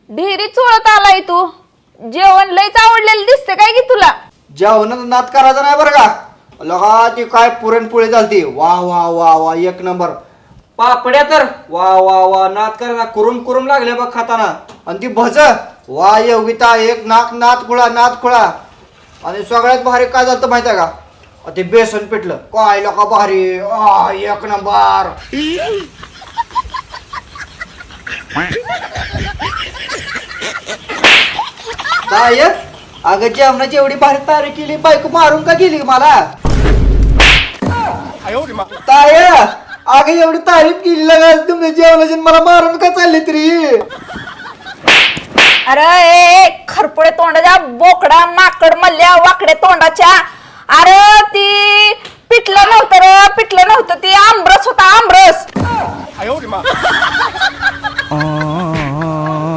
ढेरी चोळत आलाय तू. जेवण लयच आवडलेलं दिसते काय की तुला. जेवणाचा नाद करायचा नाही बरं का. लगा ती काय पुरणपोळी झालती, वा वा वा वा एक नंबर. पापड्या तर वा वा वा, नाद करा कुरुम कुरुम लागले बघ खाताना. आणि ती भज वा योगिता, एक नाद खुळा. आणि सगळ्यात भारी काय झालं माहिती आहे का, ते बेसन पिठलं काय लोका भारी, एक नंबर. काय अगं जेवणाची एवढी भारी तारीख केली, बायको मारून का गेली मला. ताय अगं एवढी तारीफ केली लगा तुम्ही जेवणाची, मला मारून का चालली तरी. अरे ए खरपुडे तोंडाच्या बोकडा माकड मल्ल्या वाकडे तोंडाच्या. अरे ती पिठलं नव्हतं ती आमरस होता, आमरस.